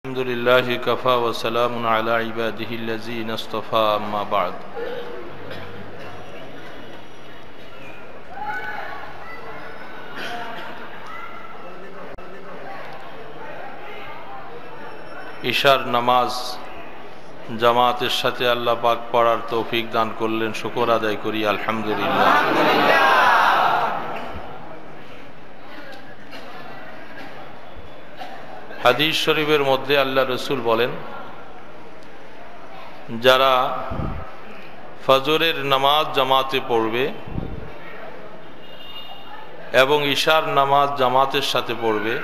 الحمد لله كفى وسلام على عباده الذين اصطفى أما بعد ইশার নামাজ জামাতের সাথে আল্লাহ পাক পড়ার তৌফিক দান করলেন, শুকর আদায় করি আলহামদুলিল্লাহ। হাদিস শরীফের মধ্যে আল্লাহ রসুল বলেন, যারা ফজরের নামাজ জামাতে পড়বে এবং ইশার নামাজ জামাতের সাথে পড়বে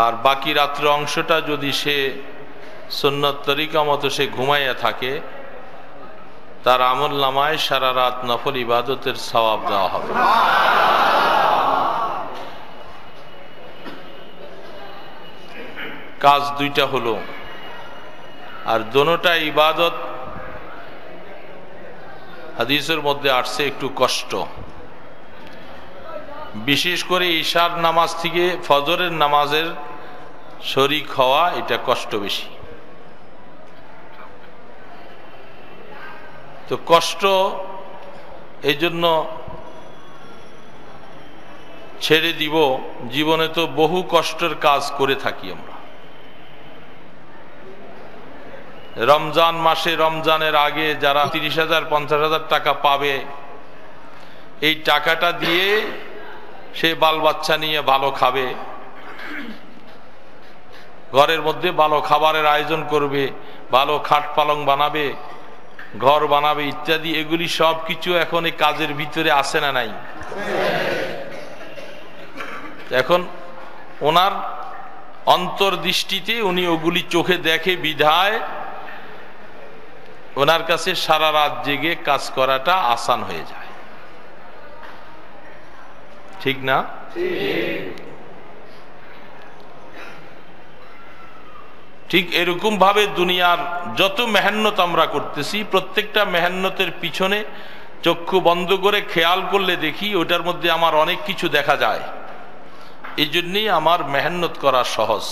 আর বাকি রাত্র অংশটা যদি সে সুন্নত তরিকা মতো সে ঘুমাইয়া থাকে, তার আমল নামায় সারা রাত নফল ইবাদতের সওয়াব দেওয়া হবে। কাজ দুইটা হলো, আর দোনোটা ইবাদত হাদিসের মধ্যে আসছে একটু কষ্ট। বিশেষ করে ইশার নামাজ থেকে ফজরের নামাজের শরীক হওয়া, এটা কষ্ট বেশি। তো কষ্ট এই জন্য ছেড়ে দিব। জীবনে তো বহু কষ্টের কাজ করে থাকি আমরা। রমজান মাসে, রমজানের আগে যারা 30,000 50,000 টাকা পাবে, এই টাকাটা দিয়ে সে বাল বাচ্চা নিয়ে ভালো খাবে, ঘরের মধ্যে ভালো খাবারের আয়োজন করবে, ভালো খাট পালং বানাবে, ঘর বানাবে ইত্যাদি। এগুলি সব কিছু এখন এই কাজের ভিতরে আসে না নাই? এখন ওনার অন্তর্দৃষ্টিতে উনি ওগুলি চোখে দেখে বিধায় ওনার কাছে সারা রাত জেগে কাজ করাটা আসান হয়ে যায়, ঠিক না? ঠিক এরকম ভাবে দুনিয়ার যত মেহনত আমরা করতেছি, প্রত্যেকটা মেহনতের পিছনে চক্ষু বন্ধ করে খেয়াল করলে দেখি ওটার মধ্যে আমার অনেক কিছু দেখা যায়। এই জন্যই আমার মেহনত করা সহজ।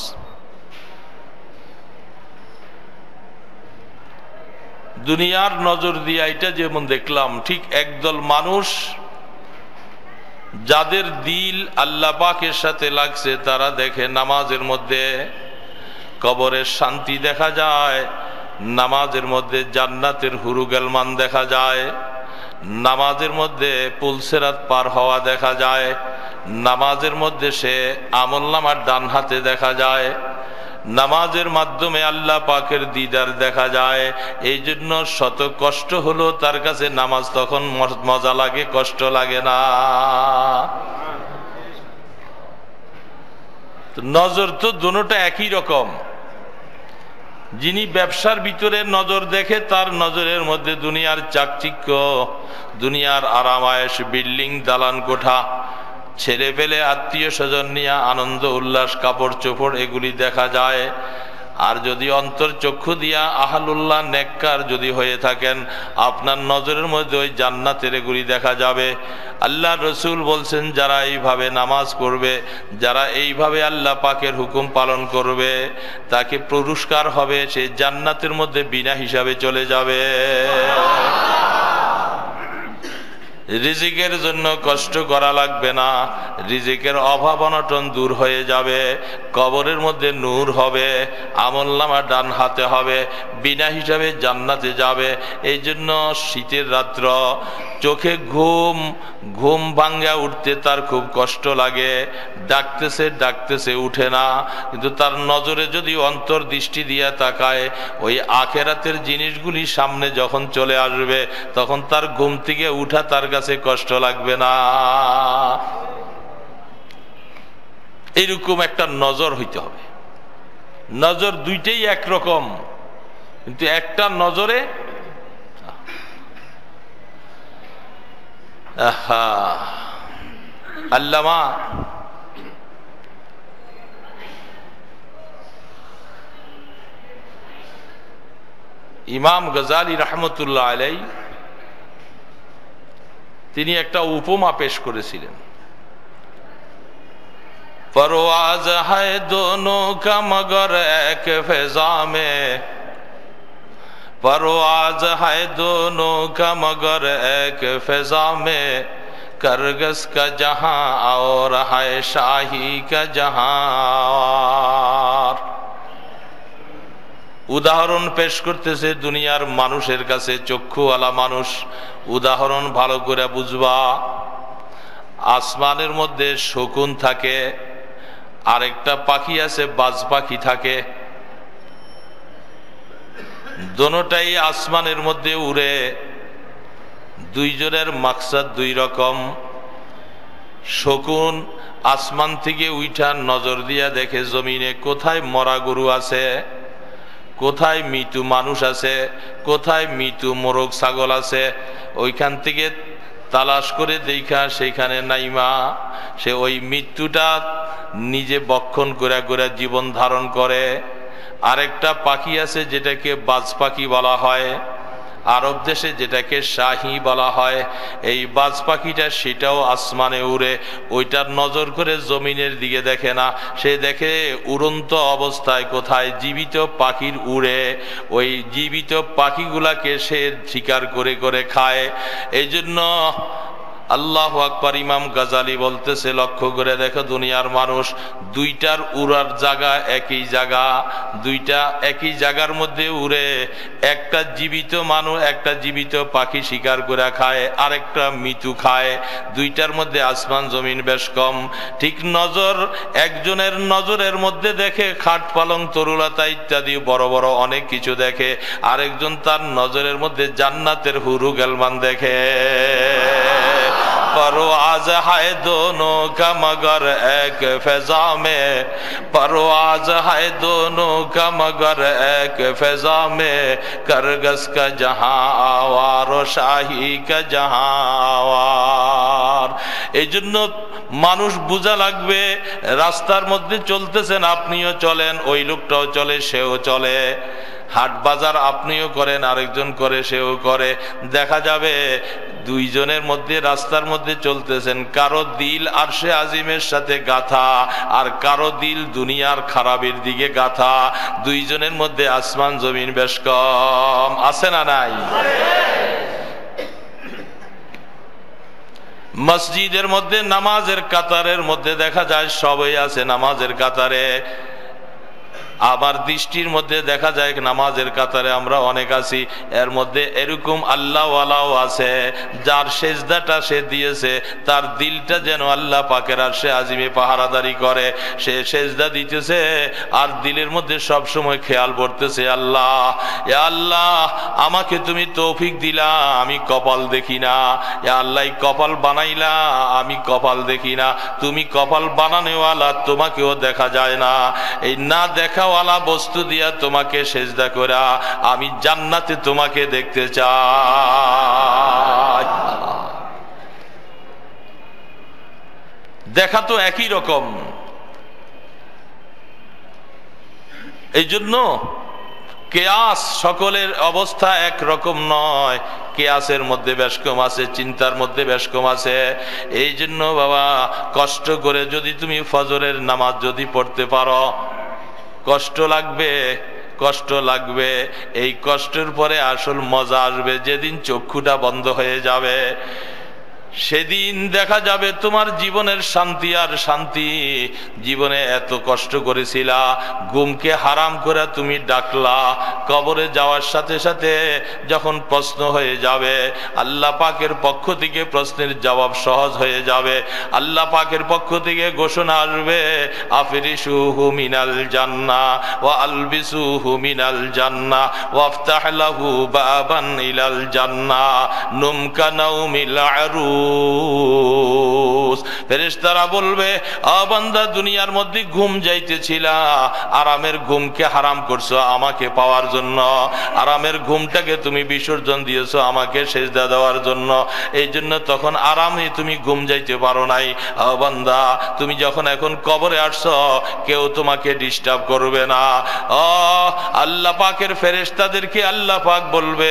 দুনিয়ার নজর দিয়া এটা যেমন দেখলাম, ঠিক একদল মানুষ যাদের দিল আল্লাহ পাকের সাথে লাগছে, তারা দেখে নামাজের মধ্যে কবরের শান্তি দেখা যায়, নামাজের মধ্যে জান্নাতের হুরুগেলমান দেখা যায়, নামাজের মধ্যে পুলসেরাত পার হওয়া দেখা যায়, নামাজের মধ্যে সে আমলনামার ডান হাতে দেখা যায়, নামাজের মাধ্যমে আল্লাহ পাকের দিদার দেখা যায়। এই জন্য শত কষ্ট হলো তার কাছে নামাজ তখন মজা লাগে, কষ্ট লাগে না। নজর তো দুটোটা একই রকম। যিনি ব্যবসার ভিতরে নজর দেখে, তার নজরের মধ্যে দুনিয়ার চাকচিক্য, দুনিয়ার আরামায়েশ, বিল্ডিং, দালান কোঠা, ছেলে পেলে, আত্মীয় স্বজন নিয়ে আনন্দ উল্লাস, কাপড় চোপড়, এগুলি দেখা যায়। আর যদি অন্তর চক্ষু দিয়া আহলুল্লাহ নেককার যদি হয়ে থাকেন, আপনার নজরের মধ্যে ওই জান্নাতের এগুলি দেখা যাবে। আল্লাহ রসুল বলছেন, যারা এইভাবে নামাজ পড়বে, যারা এইভাবে আল্লাহ পাকের হুকুম পালন করবে, তাকে পুরস্কার হবে, সে জান্নাতের মধ্যে বিনা হিসাবে চলে যাবে। রিজিকের জন্য কষ্ট করা লাগবে না, রিজিকের অভাব অনটন দূর হয়ে যাবে, কবরের মধ্যে নূর হবে, আমলনামা ডান হাতে হবে, বিনা হিসাবে জান্নাতে যাবে। এই জন্য শীতের রাত্র চোখে ঘুম ভাঙ্গা উঠতে তার খুব কষ্ট লাগে, ডাকতেছে ডাকতেছে উঠে না, কিন্তু তার নজরে যদি অন্তর্দৃষ্টি দিয়া তাকায়, ওই আখেরাতের জিনিসগুলি সামনে যখন চলে আসবে, তখন তার ঘুম থেকে উঠা তার কাছে কষ্ট লাগবে না। এইরকম একটা নজর হইতে হবে। নজর দুইটাই একরকম, কিন্তু একটা নজরে আল্লামা ইমাম গজালি রহমতুল্লাহ আলাইহি তিনি একটা উপমা পেশ করেছিলেন। परवाज है दोनों का मगर एक फिजा में, परवाज है दोनों का मगर एक फिजा में, करगस का जहां और है शाही का जहां। উদাহরণ পেশ করতেছে দুনিয়ার মানুষের কাছে, চক্ষুওয়ালা মানুষ উদাহরণ ভালো করে বুঝবা। আসমানের মধ্যে শকুন থাকে, আরেকটা পাখি আছে বাজ পাখি থাকে, দোনোটাই আসমানের মধ্যে উড়ে, দুইজনের মাকসাদ দুই রকম। শকুন আসমান থেকে উইঠা নজর দিয়া দেখে জমিনে কোথায় মরা গরু আছে, কোথায় মৃত্যু মানুষ আছে, কোথায় মৃত্যু মোরগ ছাগল আছে, ওইখান থেকে তালাশ করে দেখা সেখানে নাইমা সে ওই মৃত্যুটা নিজে বক্ষণ করে করে জীবন ধারণ করে। আরেকটা পাখি আছে যেটাকে বাজ পাখি বলা হয়, আরব দেশে যেটাকে শাহী বলা হয়। এই বাজ পাখিটা সেটাও আসমানে উড়ে, ওইটার নজর করে জমিনের দিকে দেখে না, সে দেখে উড়ন্ত অবস্থায় কোথায় জীবিত পাখির উড়ে, ওই জীবিত পাখিগুলাকে সে শিকার করে করে খায়। এই জন্য আল্লাহু আকবার, ইমাম গাজালি বলতেছে লক্ষ্য করে দেখো দুনিয়ার মানুষ দুইটার উড়ার জায়গা একই জায়গা, দুইটা একই জায়গার মধ্যে উড়ে, একটা জীবিত মানুষ একটা জীবিত পাখি শিকার করে খায়, আরেকটা মৃত্যু খায়, দুইটার মধ্যে আসমান জমিন বেশ কম। ঠিক নজর একজনের নজরের মধ্যে দেখে খাট পালং তরুলতা ইত্যাদি বড় বড় অনেক কিছু দেখে, আরেকজন তার নজরের মধ্যে জান্নাতের হুরু গেলমান দেখে। परवाज है दोनों का मगर एक फिजा में, परवाज है दोनों का मगर एक फिजा में, करगस का जहां आवार और शाही का जहां आवार। এই জন্য মানুষ বুঝা লাগবে, রাস্তার মধ্যে চলতেছেন আপনিও চলেন, ওই লোকটাও চলে সেও চলে, হাট বাজার আপনিও করেন আরেকজন করে সেও করে, দেখা যাবে দুইজনের মধ্যে রাস্তার মধ্যে চলতেছেন, কারো দিল আরশে আজিমের সাথে গাথা আর কারো দিল দুনিয়ার খারাপের দিকে গাথা, দুইজনের মধ্যে আসমান জমিন বেশ কম। আছে না নাই? মসজিদের মধ্যে নামাজের কাতারের মধ্যে দেখা যায় সবাই আছে নামাজের কাতারে, আবার দৃষ্টির মধ্যে দেখা যায় নামাজের কাতারে আমরা অনেক আছি, এর মধ্যে এরকম আল্লাহওয়ালাও আছে যার সেজদাটা সে দিয়েছে তার দিলটা যেন আল্লাহ পাকের আরশে আজিমে পাহারাদারি করে, সে সেজদা দিতেছে আর দিলের মধ্যে সব সময় খেয়াল পড়তেছে আল্লাহ, এ আল্লাহ আমাকে তুমি তৌফিক দিলা, আমি কপাল দেখি না, এ আল্লাহ কপাল বানাইলা, আমি কপাল দেখি না, তুমি কপাল বানানোওয়ালা, তোমাকেও দেখা যায় না, এই না দেখা ওয়ালা বস্তু দিয়া তোমাকে সেজদা করা, আমি জান্নাতে তোমাকে দেখতে চাই। দেখা তো একই রকম। এই জন্য কেয়াস সকলের অবস্থা এক রকম নয়, কেয়াসের মধ্যে বেশ কম আছে, চিন্তার মধ্যে বেশ কম আছে। এই জন্য বাবা কষ্ট করে যদি তুমি ফজরের নামাজ যদি পড়তে পারো, কষ্ট লাগবে, কষ্ট লাগবে, এই কষ্টের পরে আসল মজা আসবে যেদিন চক্ষুটা বন্ধ হয়ে যাবে, সেদিন দেখা যাবে তোমার জীবনের শান্তি আর শান্তি। জীবনে এত কষ্ট করেছিলা, ঘুমকে হারাম করে তুমি ডাকলা, কবরে যাওয়ার সাথে সাথে যখন প্রশ্ন হয়ে যাবে আল্লাহ পাকের পক্ষ থেকে প্রশ্নের জবাব সহজ হয়ে যাবে, আল্লাহ পাকের পক্ষ থেকে ঘোষণা আসবে আফরিশুহু মিনাল জান্নাহ ওয়া আলবিসুহু মিনাল জান্নাহ ওয়াফতাহ লাহু বাবান ইলাল জান্নাহ নুমকা নাউমিল আরুস। ফেরেশতারা বলবে, আ বান্দা দুনিয়ার মধ্যে ঘুম যাইতেছিলা, আরামের ঘুমকে হারাম করছো আমাকে পাওয়ার জন্য, আরামের ঘুমটাকে তুমি বিসর্জন দিয়েছো আমাকে সেজদা দেওয়ার জন্য, এই জন্য তখন আরামে তুমি ঘুম যাইতে পারো নাই। আ বান্দা তুমি যখন এখন কবরে আসছো কেউ তোমাকে ডিস্টার্ব করবে না। আল্লাহ পাকের ফেরেশতাদেরকে আল্লাহ পাক বলবে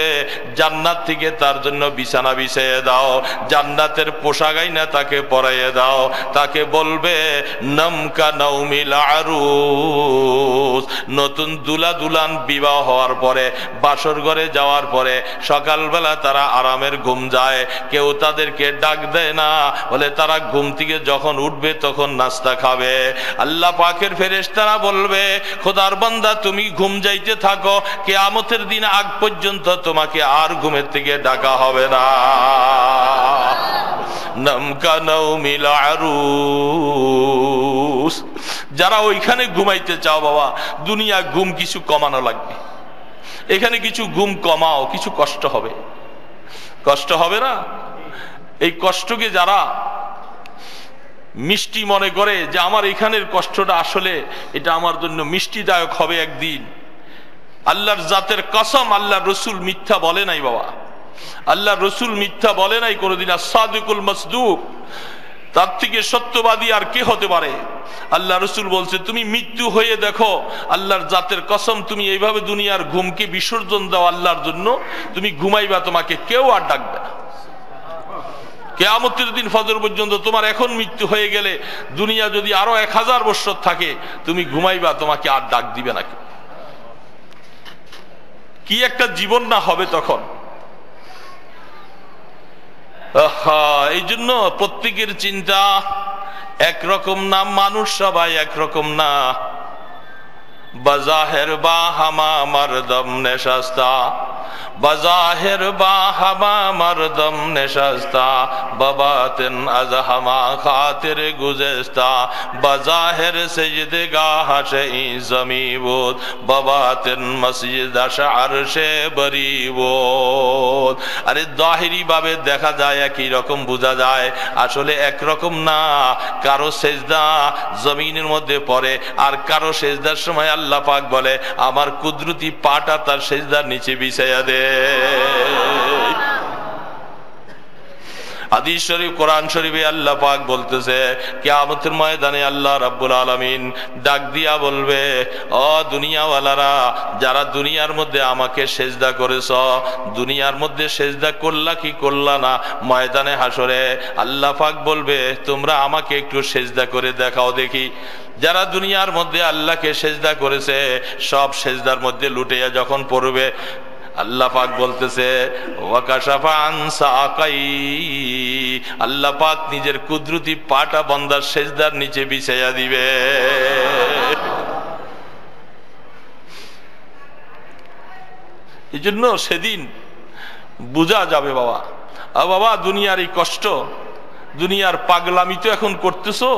জান্নাত থেকে তার জন্য বিছানা বিছিয়ে দাও, জান্নাতের পোশাক আইনা তাকে পরাই পরাইয়ে দাও, তাকে বলবে নামকা নাউমিল আরুস। নতুন দুলা দুলান বিবাহ হওয়ার পরে, বাসর ঘরে যাওয়ার পরে সকালবেলা তারা আরামের ঘুম যায়, কেউ তাদেরকে ডাক দেয় না, বলে তারা ঘুম থেকে যখন উঠবে তখন নাস্তা খাবে। আল্লাহ পাকের ফেরেশতারা বলবে খোদার বান্দা তুমি ঘুম যাইতে থাকো, কিয়ামতের দিন আগ পর্যন্ত তোমাকে আর ঘুমের থেকে ডাকা হবে না। নামকা নাউমিল আরুস। যারা ওইখানে ঘুমাইতে চাও বাবা, দুনিয়া ঘুম কিছু কমানো লাগবে, এখানে কিছু ঘুম কমাও, কিছু কষ্ট হবে। কষ্ট হবে না? এই কষ্টকে যারা মিষ্টি মনে করে যে আমার এখানের কষ্টটা আসলে এটা আমার জন্য মিষ্টিদায়ক হবে একদিন, আল্লাহর জাতের কসম, আল্লাহ রসুল মিথ্যা বলে নাই বাবা, আল্লাহ রসুল মিথ্যা বলে নাই কোনোদিন। আস-সাদিকুল মাসদুক, তার থেকে সত্যবাদী আর কে হতে পারে? আল্লাহ রসুল বলছে তুমি মৃত্যু হয়ে দেখো, আল্লাহর জাতের কসম, তুমি এইভাবে দুনিয়ার ঘুমকে বিসর্জন দাও আল্লাহর জন্য, তুমি ঘুমাইবা, তোমাকে কেউ আর ডাকবে না। কিয়ামতের দিন ফজর পর্যন্ত তোমার এখন মৃত্যু হয়ে গেলে দুনিয়া যদি আরো 1000 বছর থাকে, তুমি ঘুমাইবা, তোমাকে আর ডাক দিবে না। কি একটা জীবন না হবে তখন। এই জন্য প্রত্যেকের চিন্তা একরকম না, মানুষ সবাই একরকম না। বাজাহের বা হামা মরদম নেশাস্তা, বাজাহের বা হামা মরদম নেশাস্তা, বাবাতেন আজ হামা খাতির গুজেস্তা, বাজাহের সেজদে গাহ সে জমিবুদ, বাবাতেন মসজিদ আরশে বরিবুদ। আরে জাহিরি ভাবে দেখা যায় একই রকম, বোঝা যায় আসলে একরকম না। কারো সেজদা জমিনের মধ্যে পড়ে, আর কারো সেজদার সময় আল্লাহ পাক বলে আমার কুদরতি পাটা তার সেজদার নিচে বিছাইয়া দে। হাদিস শরীফ, কোরআন শরীফে আল্লাহ পাক বলতেছে কিয়ামতের ময়দানে আল্লাহ রাব্বুল আলামিন ডাক দিয়া বলবে ও দুনিয়াওয়ালারা, যারা দুনিয়ার মধ্যে আমাকে সেজদা করেছ, দুনিয়ার মধ্যে সেজদা করলা কি করলা না, ময়দানে হাসরে আল্লাহ পাক বলবে তোমরা আমাকে একটু সেজদা করে দেখাও দেখি। যারা দুনিয়ার মধ্যে আল্লাহকে সেজদা করেছে, সব সেজদার মধ্যে লুটিয়া যখন পড়বে, আল্লাহ পাক বলতেছে ওয়াকাশাফা আন সাকাই, আল্লাহ পাক নিজের কুদরতি পাটা বান্দার সেজদার নিচে বিছাইয়া দিবে। এই জন্য সেদিন বুঝা যাবে বাবা, বাবা দুনিয়ার এই কষ্ট, দুনিয়ার পাগলামি তো এখন করতেছো,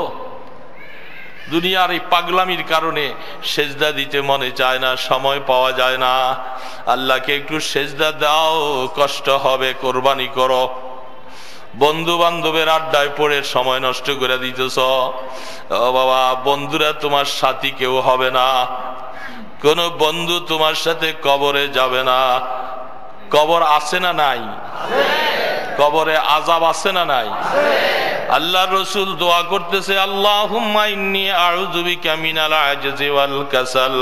দুনিয়ার এই পাগলামির কারণে সেজদা দিতে মনে চায় না, সময় পাওয়া যায় না। আল্লাহকে একটু সেজদা দাও, কষ্ট হবে, কোরবানি করো। বন্ধু বান্ধবের আড্ডায় পড়ে সময় নষ্ট করে দিতেছ, ও বাবা বন্ধুরা তোমার সাথী কেউ হবে না, কোন বন্ধু তোমার সাথে কবরে যাবে না। কবর আছে না নাই? কবরে আযাব আছে না নাই? আল্লাহ রসুল দোয়া করতেছে আল্লাহুম্মা ইন্নী আউযু বিকা মিনাল আজজি ওয়াল কাসাল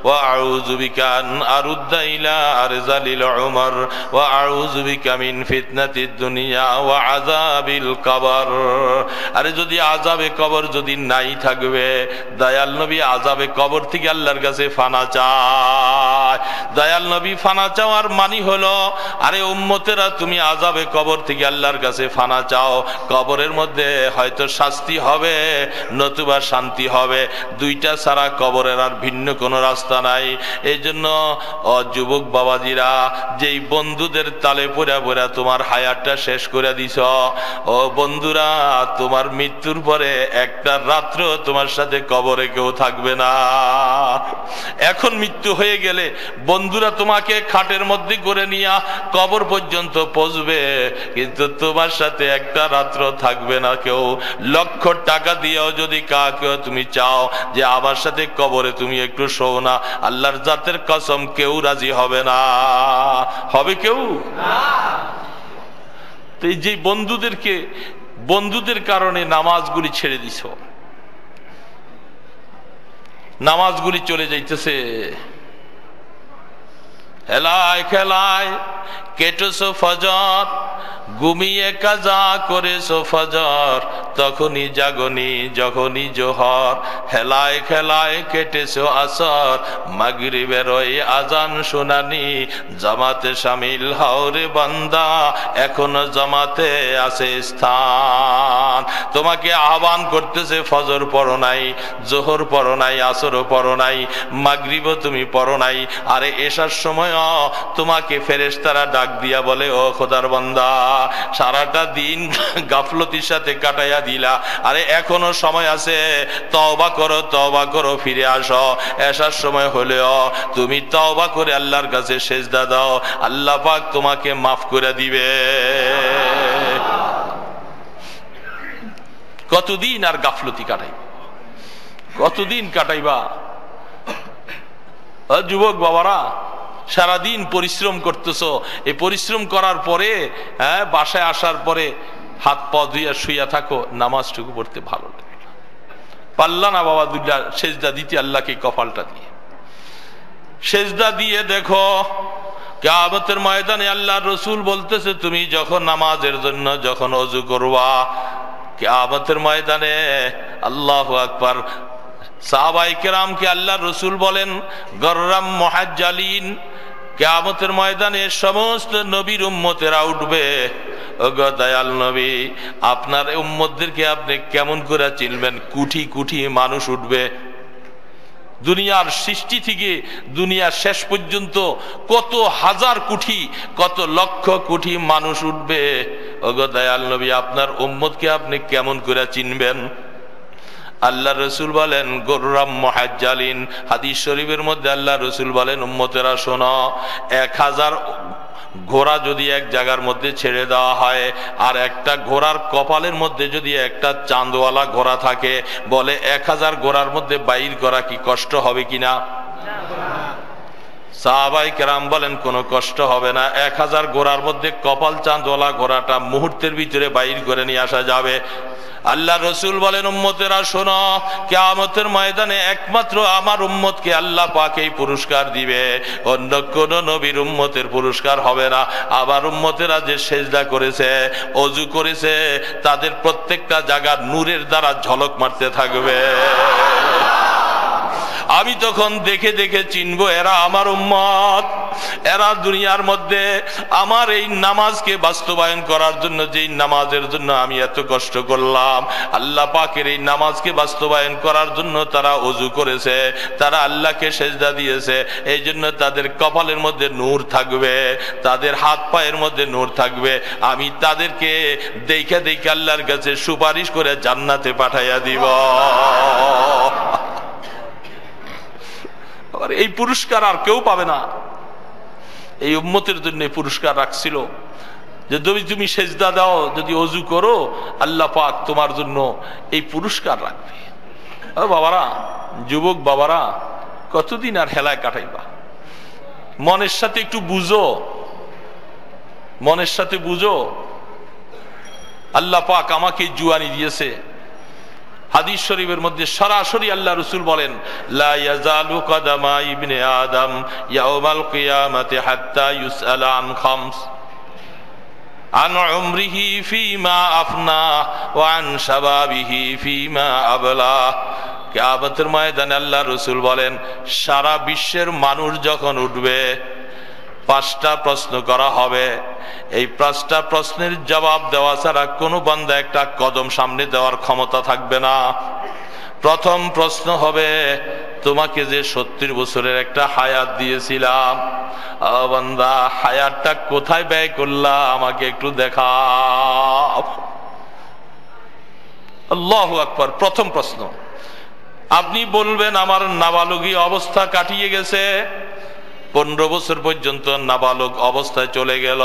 ওয়া আউযু বিকা আন আরুদ্দা ইলা আরযালিল উমর ওয়া আউযু বিকা মিন ফিতনাতিদ দুনিয়া ওয়া আযাবিল কবর। আরে যদি আযাবে কবর যদি নাই থাকবে, দয়াল নবী আযাবে কবর থেকে আল্লাহর কাছে ফানা চায়। দয়াল নবী ফানা চাওয়ার মানে হলো আরে উম্মতেরা তুমি আযাবে কবর থেকে আল্লাহর কাছে ফানা চাও, কবরের মধ্যে হয়তো শাস্তি হবে নতুবা শান্তি হবে, দুইটা ছাড়া কবরের আর ভিন্ন কোনো রাস্তা নাই। এই জন্য যুবক বাবাজিরা, যেই বন্ধুদের তালে পড়া পড়া তোমার হায়াতটা শেষ করে দিছ, ও বন্ধুরা তোমার মৃত্যুর পরে একটা রাত্র তোমার সাথে কবরে কেউ থাকবে না। এখন মৃত্যু হয়ে গেলে বন্ধুরা তোমাকে খাটের মধ্যে করে নিয়ে কবর পর্যন্ত পৌঁছবে, কিন্তু তোমার সাথে একটা রাত্র থাকবে না কেউ। লক্ষ টাকা দিয়েও যদি কাকেও তুমি চাও যে আমার সাথে কবরে তুমি একটু শোও না, আল্লাহর জাতের কসম কেউ রাজি হবে না। হবে কেউ? তো এই যে বন্ধুদের কারণে নামাজগুলি ছেড়ে দিছ, নামাজগুলি চলে যাইতেছে, হেলায় খেলায় কেটেছো ফজর, ঘুমিয়ে কাজা করেছো ফজর, তখনই জাগনি যখনই জোহর, হেলায় খেলায় কেটেছো আসর, মাগরিবের ওই আজান শুনানি, জামাতে শামিল হও রে বান্দা, এখনো জামাতে আছে স্থান। তোমাকে আহ্বান করতেছে, ফজর পড়ো নাই, জোহর পড়ো নাই, আসরও পড়ো নাই, মাগরিবও তুমি পড়ো নাই, আরে এশার সময়ও তোমাকে ফেরেশতারা ডাক দিয়া বলে, ও খোদার বান্দা, সারাটা দিন গাফলতির সাথে কাটাইয়া দিলা, আরে এখনো সময় আছে, তওবা করো, তওবা করো, ফিরে আসো। এশার সময় হলেও তুমি তওবা করে আল্লাহর কাছে সেজদা দাও, আল্লাহ পাক তোমাকে মাফ করে দিবে। কতদিন আর গাফলতি কাটাইবা, কতদিন কাটাইবা? যুবক বাবারা, সারাদিন পরিশ্রম করতেছো, এই পরিশ্রম করার পরে বাসায় আসার পরে হাত পা ধুইয়া শুইয়া থাকো, নামাজটুকু পড়তে ভালো লাগে, পারলা না বাবা দুইটা সেজদা দিতে আল্লাহকে কপালটা দিয়ে। সেজদা দিয়ে দেখো কিয়ামতের ময়দানে আল্লাহর রাসূল বলতেছে, তুমি যখন নামাজের জন্য যখন ওযু করবা, কিয়ামতের ময়দানে আল্লাহু আকবার, সাহাবায়ে কেরামকে আল্লাহর রাসূল বলেন গররাম মুহাজ্জালিন, কিয়ামতের ময়দানে সমস্ত নবীর উম্মতেরা উঠবে। ওগো দয়াল নবী, আপনার উম্মতদেরকে আপনি কেমন করে চিনবেন? কোটি কোটি মানুষ উঠবে, দুনিয়ার সৃষ্টি থেকে দুনিয়ার শেষ পর্যন্ত কত হাজার কোটি, কত লক্ষ কোটি মানুষ উঠবে। ওগো দয়াল নবী, আপনার উম্মতকে আপনি কেমন করে চিনবেন? আল্লাহ রসুল বলেন গররাম মুহাজ্জালিন। হাদিস শরীফের মধ্যে আল্লাহ রসুল বলেন, উম্মতেরা শোনো, 1000 ঘোড়া যদি এক জায়গার মধ্যে ছেড়ে দেওয়া হয়, আর একটা ঘোড়ার কপালের মধ্যে যদি একটা চাঁদওয়ালা ঘোড়া থাকে, বলে 1000 ঘোড়ার মধ্যে বাইর করা কি কষ্ট হবে কিনা? সাহাবায়ে কেরাম বলেন কোনো কষ্ট হবে না, 1000 ঘোড়ার মধ্যে কপাল চাঁদওয়ালা ঘোড়াটা মুহূর্তের ভিতরে বাইর করে নিয়ে আসা যাবে। আল্লাহ রসুল বলেন, উম্মতেরা শোনো, কিয়ামতের ময়দানে একমাত্র আমার উম্মতকে আল্লাহ পাক এই পুরস্কার দিবে, অন্য কোন নবীর উম্মতের পুরস্কার হবে না। আবার উম্মতেরা যে সেজদা করেছে, ওযু করেছে, তাদের প্রত্যেকটা জায়গা নূরের দ্বারা ঝলক মারতে থাকবে। আমি তখন দেখে দেখে চিনবো এরা আমার উম্মত, এরা দুনিয়ার মধ্যে আমার এই নামাজকে বাস্তবায়ন করার জন্য, যেই নামাজের জন্য আমি এত কষ্ট করলাম, আল্লাহ পাকের এই নামাজকে বাস্তবায়ন করার জন্য তারা ওযু করেছে, তারা আল্লাহকে সেজদা দিয়েছে, এই জন্য তাদের কপালের মধ্যে নূর থাকবে, তাদের হাত পায়ের মধ্যে নূর থাকবে। আমি তাদেরকে দেখে দেখে আল্লাহর কাছে সুপারিশ করে জান্নাতে পাঠাইয়া দিব। এই পুরস্কার আর কেউ পাবে না। এই উম্মতের জন্য পুরস্কার রাখছিল যে যদি তুমি সেজদা দাও, যদি ওযু করো, আল্লাহ পাক তোমার জন্য এই পুরস্কার রাখবে। বাবারা, যুবক বাবারা, কতদিন আর হেলায় কাটাইবা? মনের সাথে একটু বুঝো, মনের সাথে বুঝো। আল্লাহ পাক আমাকে জুয়ানি দিয়েছে। হাদিস শরীফের মধ্যে সরাসরি আল্লাহ রাসূল বলেন, লা ইয়াজালু কদামা ইবনে আদম ইয়াউমাল কিয়ামাতি হাত্তা ইউসআলা আন খামস, আন উমরিহি ফীমা আফনা ওয়া আন শাবাবিহি ফীমা আবলা। কিয়ামতের ময়দানে আল্লাহ রাসূল বলেন, সারা বিশ্বের মানুষ যখন উঠবে, 5টা প্রশ্ন করা হবে। এই 5টা প্রশ্নের জবাব দেওয়া ছাড়া কোনো বান্দা একটা কদম সামনে দেওয়ার ক্ষমতা থাকবে না। প্রথম প্রশ্ন হবে, তোমাকে যে 70 বছরের একটা হায়াত দিয়েছিলাম, বান্দা হায়াতটা কোথায় ব্যয় করলা, আমাকে একটু দেখাও। আল্লাহু আকবার। প্রথম প্রশ্ন। আপনি বলবেন আমার নাবালগী অবস্থা কাটিয়ে গেছে, 15 বছর পর্যন্ত নাবালক অবস্থায় চলে গেল,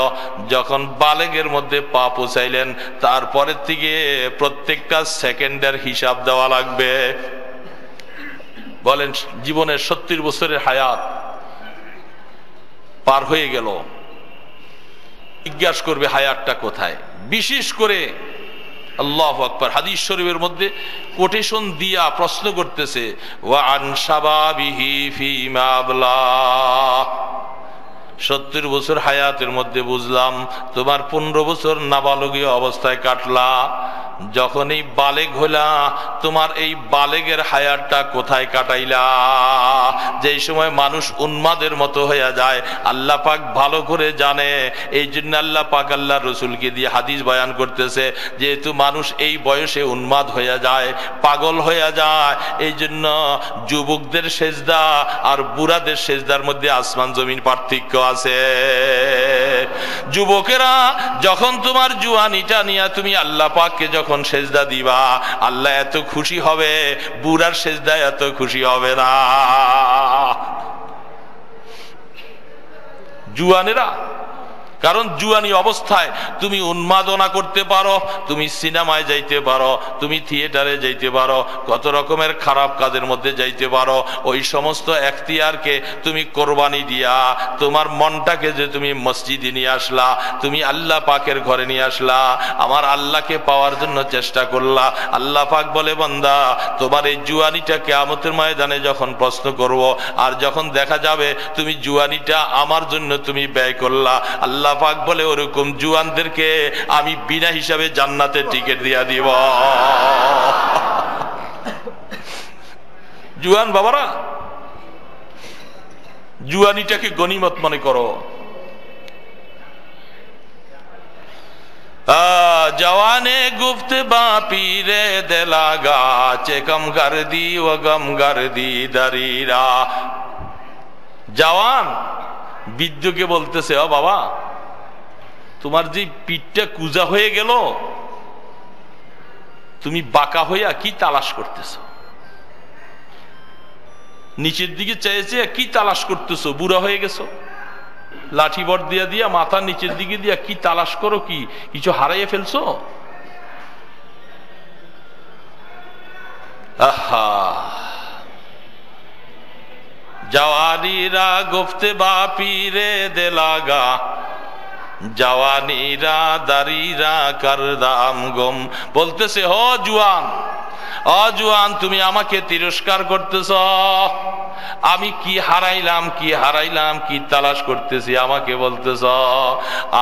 যখন বালেগের মধ্যে পা পৌঁছাইলেন, তারপরের থেকে প্রত্যেকটা সেকেন্ডের হিসাব দেওয়া লাগবে। বলেন, জীবনের 70 বছরের হায়াত পার হয়ে গেল, জিজ্ঞাসা করবে হায়াতটা কোথায়। বিশেষ করে আল্লাহু আকবার, হাদিস শরীফের মধ্যে কোটেশন দিয়া প্রশ্ন করতেছে, ওয়া আন শাবাবিহি ফীমা আবলা, 70 বছর হায়াতের মধ্যে বুঝলাম তোমার 15 বছর নাবালগীয় অবস্থায় কাটলা, যখনই বালেগ হলা তোমার এই বালেগের হায়াতটা কোথায় কাটাইলা? যেই সময় মানুষ উন্মাদের মতো হয়ে যায় আল্লাহ পাক ভালো করে জানে। এই জন্য আল্লাহ পাক আল্লাহ রসুলকে দিয়ে হাদিস বয়ান করতেছে, যেহেতু মানুষ এই বয়সে উন্মাদ হয়ে যায়, পাগল হয়ে যায়, এই জন্য যুবকদের সেজদা আর বুড়াদের সেজদার মধ্যে আসমান জমিন পার্থক্য আছে। যুবকেরা যখন তোমার জুয়ানিটা নিয়ে তুমি আল্লাহ পাককে যখন সেজদা দিবা, আল্লাহ এত খুশি হবে, বুড়ার সেজদা এত খুশি হবে না। জুয়ানেরা, কারণ জুয়ানি অবস্থায় তুমি উন্মাদনা করতে পারো, তুমি সিনেমায় যাইতে পারো, তুমি থিয়েটারে যাইতে পারো, কত রকমের খারাপ কাজের মধ্যে যাইতে পারো। ওই সমস্ত এখতিয়ারকে তুমি কোরবানি দিয়া তোমার মনটাকে যে তুমি মসজিদে নিয়ে আসলা, তুমি আল্লাহ পাকের ঘরে নিয়ে আসলা, আমার আল্লাহকে পাওয়ার জন্য চেষ্টা করলা। আল্লাহ পাক বলে, বান্দা তোমার এই জুয়ানিটা কিয়ামতের ময়দানে যখন প্রশ্ন করব, আর যখন দেখা যাবে তুমি জুয়ানিটা আমার জন্য তুমি ব্যয় করলা, আল্লাহ পাক বলে ওরকম জুয়ানদেরকে আমি বিনা হিসাবে জান্নাতের টিকিট দিয়া দিব। জুয়ান বাবারা, জুয়ানিটাকে গনিমত মনে করো। जवाने गुफ्त बापी रे दिलागा चेकम कर दी वगम कर दी दरीरा। जवान বৃদ্ধকে বলতেছে, ও বাবা তোমার যে পিঠটা কুজা হয়ে গেল, তুমি বাঁকা হইয়া কি তালাশ করতেছো? নিচের দিকে চেয়েছে কি তালাশ করতেছো? বুড়া হয়ে গেছো, লাঠি বট দিয়া দিয়া মাথা নিচের দিকে দিয়া কি তালাশ করো? কি কিছু হারাইয়ে ফেলছো? আহা, জওয়ানিরা গুফতে বাপি রে দেলাগা জওয়ানিরা দারিরা করদাম গম। বলতেছে, ও জুয়ান, ও জুয়ান, তুমি আমাকে তিরস্কার করতেছ। আমি কি হারাইলাম, কি হারাইলাম, কি তালাশ করতেছি আমাকে বলতেছ?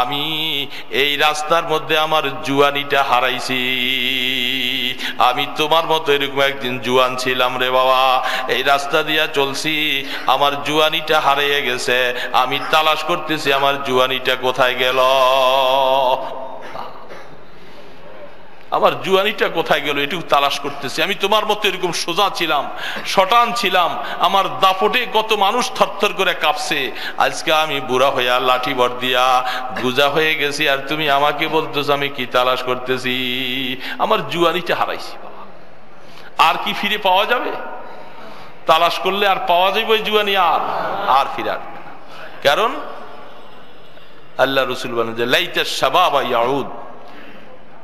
আমি এই রাস্তার মধ্যে আমার জুয়ানিটা হারাইছি। আমি তোমার মতো এরকম একদিন জুয়ান ছিলাম রে বাবা, এই রাস্তা দিয়া চলছি, আমার জুয়ানিটা হারিয়ে গেছে, আমি তালাশ করতেছি আমার জুয়ানিটা কোথায় গেল, আমার জুয়ানিটা কোথায় গেল, এটুকু তালাশ করতেছি। আমি তোমার মতো এরকম সোজা ছিলাম, শটান ছিলাম, আমার দাপটে কত মানুষ থরথর করে কাঁপছে। আজকে আমি বুড়া হইয়া লাঠি বট দিয়া গুজা হয়ে গেছি, আর তুমি আমাকে বলতেছো আমি কি তালাশ করতেছি? আমার জুয়ানিটা হারাইছি বাবা। আর কি ফিরে পাওয়া যাবে? তালাশ করলে আর পাওয়া যাবে ওই জুয়ানি? আর ফিরে আসবে না। কারণ আল্লাহ রসুল বলেন যে লাইতা শাবাবা ইয়াউদ,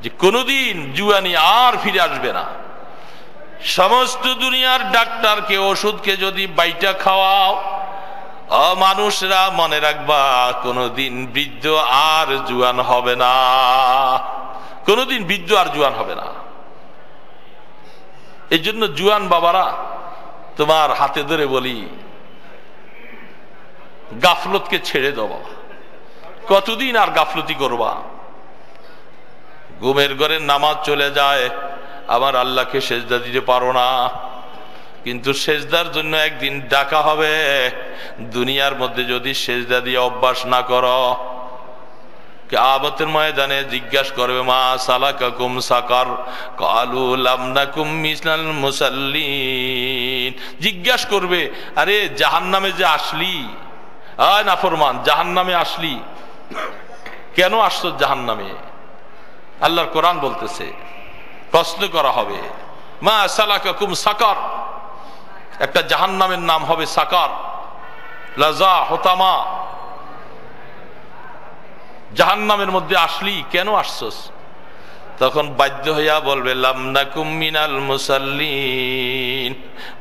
যে কোনদিন জুয়ানি আর ফিরে আসবে না। সমস্ত দুনিয়ার ডাক্তারকে ওষুধকে যদি বাইটা খাওয়াও, মানুষরা মনে রাখবা কোনদিন বৃদ্ধ আর জুয়ান হবে না, কোনদিন বৃদ্ধ আর জুয়ান হবে না। এই জন্য জুয়ান বাবারা, তোমার হাতে ধরে বলি, গাফলতকে ছেড়ে দাও বাবা। কতদিন আর গাফলতি করবা? ঘুমের ঘরে নামাজ চলে যায়, আমার আল্লাহকে সেজদা দিতে পারো না, কিন্তু সেজদার জন্য একদিন ডাকা হবে। দুনিয়ার মধ্যে যদি সেজদা দিয়ে অভ্যাস না করো, কিয়ামতের ময়দানে জিজ্ঞাসা করবে, মা সালাকাকুম সাকার, ক্বালু লাম নাকুম মিনাল মুসাল্লিন। জিজ্ঞাসা করবে, আরে জাহান্নামে যে আসলি, আয় নাফরমান, জাহান্নামে আসলি কেন? আসছো জাহান্নামে? আল্লাহর কোরআন বলতেছে, প্রশ্ন করা হবে, মা সালাকাকুম সাকার, একটা জাহান্নামের নাম হবে সাকার, লাজা হোতামা। জাহান্নামের মধ্যে আসলি কেন আসছস? তখন বাধ্য হইয়া বলবে, লাম নাকুম মিনাল মুসাল্লিন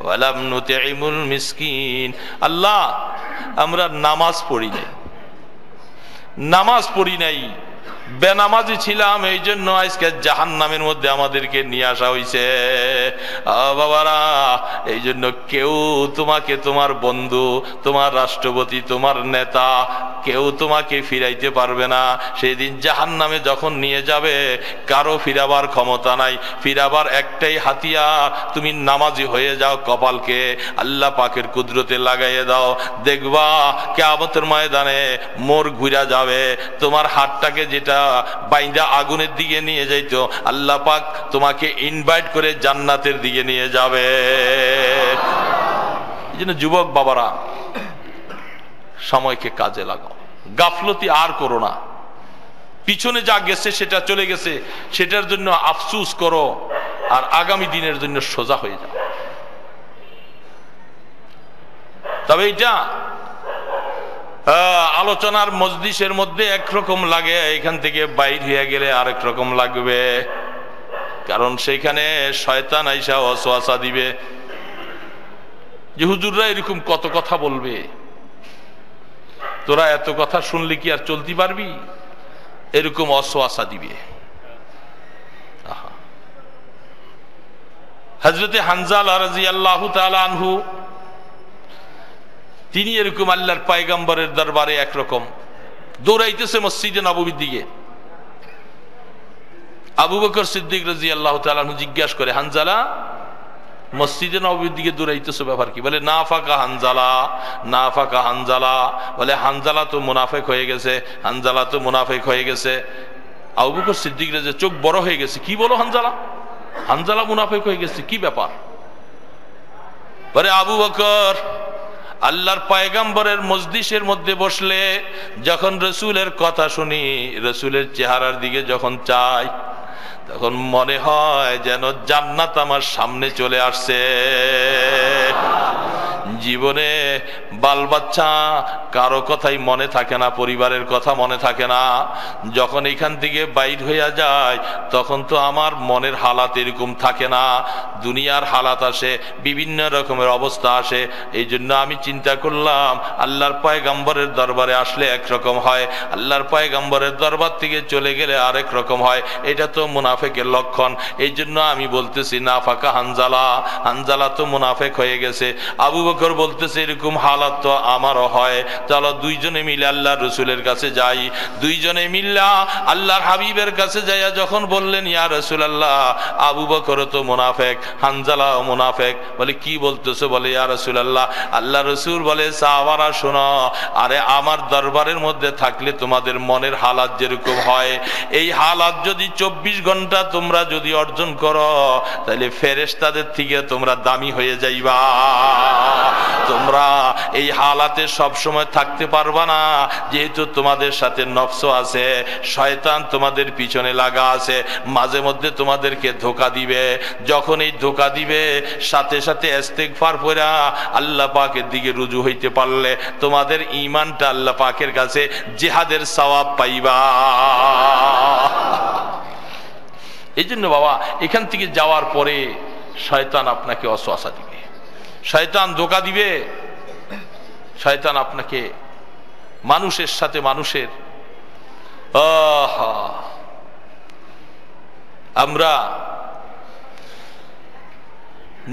ওয়া লাম নুতিমুল মিসকিন। আল্লাহ, আমরা নামাজ পড়ি নাই, নামাজ পড়ি নাই, বেনামাজি ছিলাম, এই জন্য আজকে জাহান্নামের মধ্যে আমাদেরকে নিয়ে আসা হয়েছে। বাবারা, এই জন্য কেউ তোমাকে, তোমার বন্ধু, তোমার রাষ্ট্রপতি, তোমার নেতা, কেউ তোমাকে ফিরাইতে পারবে না। সেই দিন জাহান্নামে যখন নিয়ে যাবে, কারো ফিরাবার ক্ষমতা নাই। ফিরাবার একটাই হাতিয়ার, তুমি নামাজি হয়ে যাও, কপালকে আল্লাহ পাকের কুদরতে লাগাইয়ে দাও। দেখবা কিয়ামতের ময়দানে মোর ঘুরা যাবে, তোমার হাতটাকে যেটা বাইন্দা আগুনের দিকে নিয়ে যাইতো, আল্লাহ পাক তোমাকে ইনভাইট করে জান্নাতের দিকে নিয়ে যাবে। এই জন্য যুবক বাবারা, সময়কে কাজে লাগাও, গাফলতি আর করো না। পিছনে যা গেছে সেটা চলে গেছে, সেটার জন্য আফসুস করো, আর আগামী দিনের জন্য সোজা হয়ে যাও। তবে এটা আলোচনার মজলিসের মধ্যে একরকম লাগে, এখান থেকে বাইর হয়ে গেলে আরেক রকম লাগবে। কারণ সেইখানে শয়তান আইসা ওয়াসওয়াসা দিবে যে হুজুররা এরকম কত কথা বলবে, তোরা এত কথা শুনলে কি আর চলতে পারবি, এরকম ওয়াসওয়াসা দিবে। হযরতে হানজালা রাদিয়াল্লাহু তাআলা আনহু, তিনি এরকম আল্লাহর পয়গম্বরের দরবারে একরকম দৌড়াইতেছে মসজিদে নববীর দিকে। আবু বকর সিদ্দিক রাদিয়াল্লাহু তাআলা আনহু জিজ্ঞাসা করে, হানজালা, মসজিদে নববীর দিকে দৌড়াইতেছো, ব্যাপার কি? বলে নাফাকা হানজালা, নাফাকা হানজালা। বলে হানজালা তো মুনাফিক হয়ে গেছে, হানজালা তো মুনাফিক হয়ে গেছে। আবু বকর সিদ্দিক রাদিয়াল্লাহু চোখ বড় হয়ে গেছে, কি বলো হানজালা? হানজালা মুনাফিক হয়ে গেছে, কি ব্যাপার? বলে আবু বকর, আল্লাহর পয়গম্বরের মজলিসের মধ্যে বসলে যখন রসুলের কথা শুনি, রসুলের চেহারার দিকে যখন চাই, তখন মনে হয় যেন জান্নাত আমার সামনে চলে আসছে। জীবনে বাল বাচ্চা কারো কথাই মনে থাকে না, পরিবারের কথা মনে থাকে না। যখন এখান থেকে বাইর হইয়া যায়, তখন তো আমার মনের হালাত এরকম থাকে না, দুনিয়ার হালাত আসে, বিভিন্ন রকমের অবস্থা আসে। এই জন্য আমি চিন্তা করলাম, আল্লাহর পয়গম্বরের দরবারে আসলে একরকম হয়, আল্লাহর পয়গম্বরের দরবার থেকে চলে গেলে আরেক রকম হয়। এটা তো মুনাফিকের লক্ষণ। এই জন্য আমি বলতেছি, নাফাকা হানজালা, হানজালা তো মুনাফিক হয়ে গেছে। আবু বকর বলতেছে, এরকম হালাত তো আমারও হয়, চলো দুইজনে মিলে আল্লাহর রসুলের কাছে যাই। দুইজনে মিল্লা আল্লাহর হাবিবের কাছে যাইয়া যখন বললেন, ইয়া রাসূলুল্লাহ, আবু বকর তো মুনাফিক, হানজালা মুনাফিক। বলে কি বলতেছো? বলে ইয়া রাসূলুল্লাহ, আল্লাহ রসুল বলে, সাহাবারা শোনো, আরে আমার দরবারের মধ্যে থাকলে তোমাদের মনের হালাত যেরকম হয়, এই হালাত যদি 24 ঘন্টা তোমরা যদি অর্জন করো, তাহলে ফেরেশতাদের থেকে তোমরা দামি হয়ে যাইবা। তোমরা এই হালাতে সব সময় থাকতে পারবা না, যেহেতু তোমাদের সাথে নফস আছে, শয়তান তোমাদের পিছনে লাগা আছে, মাঝে মধ্যে তোমাদেরকে ধোঁকা দিবে। যখন এই ধোঁকা দিবে, সাথে সাথে ইস্তেগফার পড়া আল্লাহ পাকের দিকে রুজু হইতে পারলে তোমাদের ঈমানটা আল্লাহ পাকের কাছে জিহাদের সওয়াব পাইবা। এই জন্য বাবা, এখান থেকে যাওয়ার পরে শয়তান আপনাকে ওয়াসওয়াসা দিবে, শয়তান ধোঁকা দিবে, শয়তান আপনাকে মানুষের সাথে মানুষের। আমরা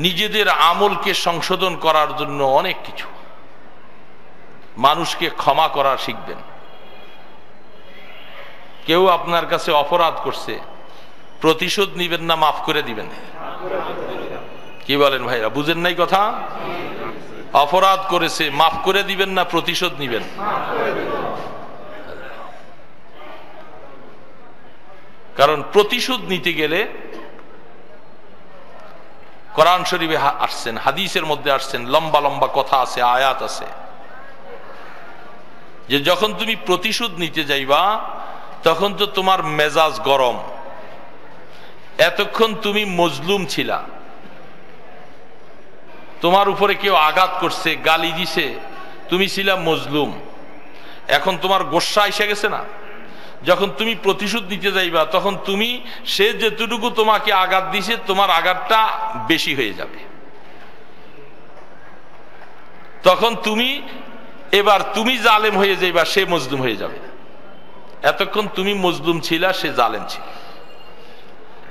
নিজেদের আমলকে সংশোধন করার জন্য অনেক কিছু, মানুষকে ক্ষমা করা শিখবেন। কেউ আপনার কাছে অপরাধ করছে, প্রতিশোধ নিবেন না, মাফ করে দিবেন। কি বলেন ভাইরা, বুঝেন নাই কথা? অপরাধ করেছে, মাফ করে দিবেন না প্রতিশোধ নিবেন? কারণ প্রতিশোধ নিতে গেলে কোরআন শরীফে আসছেন, হাদিসের মধ্যে আসছেন, লম্বা লম্বা কথা আছে, আয়াত আছে, যে যখন তুমি প্রতিশোধ নিতে যাইবা, তখন তো তোমার মেজাজ গরম। এতক্ষণ তুমি মজলুম ছিলা, তোমার উপরে কেউ আঘাত করছে, গালি দিছে, তুমি ছিলা মজলুম। এখন তোমার গোসা এসে গেছে না? যখন তুমি প্রতিশোধ নিতে যাইবা, তখন তুমি, সে যেটুকু তোমাকে আঘাত দিছে, তোমার আঘাতটা বেশি হয়ে যাবে। তখন তুমি, এবার তুমি জালেম হয়ে যাইবা, সে মজলুম হয়ে যাবে। এতক্ষণ তুমি মজলুম ছিলা, সে জালেম ছিল।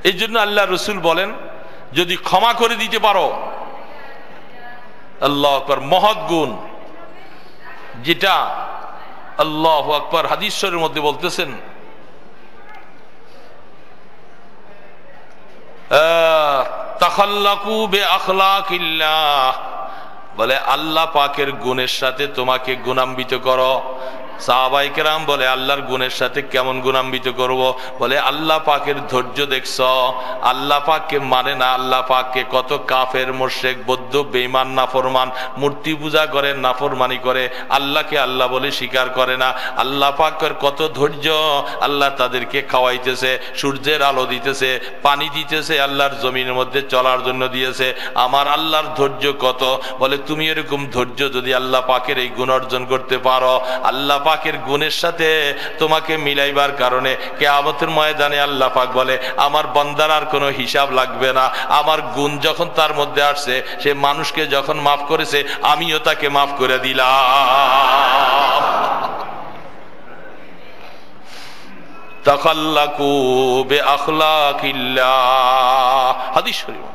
এই জন্য আল্লাহ রসুল বলেন, যদি ক্ষমা করে দিতে পারো, আল্লাহু আকবার, মহৎ গুণ, যেটা আল্লাহু আকবার হাদিস শরীফের মধ্যে বলতেছেন, তাখাল্লাকু বিআখলাকিল্লাহ, বলে আল্লাহ পাকের গুণের সাথে তোমাকে গুণান্বিত করো। সাহাবায়ে কেরাম বলে আল্লাহর গুণের সাথে কেমন গুণান্বিত করব? বলে আল্লাহ পাকের ধৈর্য দেখছ, আল্লাহ পাককে মানে না, আল্লাহ পাককে কত কাফের, মুশরিক, বৌদ্ধ, বেঈমান, নাফরমান, মূর্তি পূজা করে, নাফরমানি করে, আল্লাহকে আল্লাহ বলে স্বীকার করে না। আল্লাহ পাকের কত ধৈর্য, আল্লাহ তাদেরকে খাওয়াইতেছে, সূর্যের আলো দিতেছে, পানি দিতেছে, আল্লাহর জমিনের মধ্যে চলার জন্য দিয়েছে। আমার আল্লাহর ধৈর্য কত! বলে তুমি এরকম ধৈর্য যদি আল্লাহ পাকের এই গুণ অর্জন করতে পারো, আল্লাহ পাকের গুণের সাথে তোমাকে মিলাইবার কারণে কিয়ামতের ময়দানে আল্লাহ পাক বলে আমার বান্দার আর কোনো হিসাব লাগবে না। আমার গুণ যখন তার মধ্যে আসছে, সে মানুষকে যখন মাফ করেছে, আমিও তাকে মাফ করে দিলাম। তাখাল্লাকু বিআখলাকিল্লাহ, হাদিস শরীফ।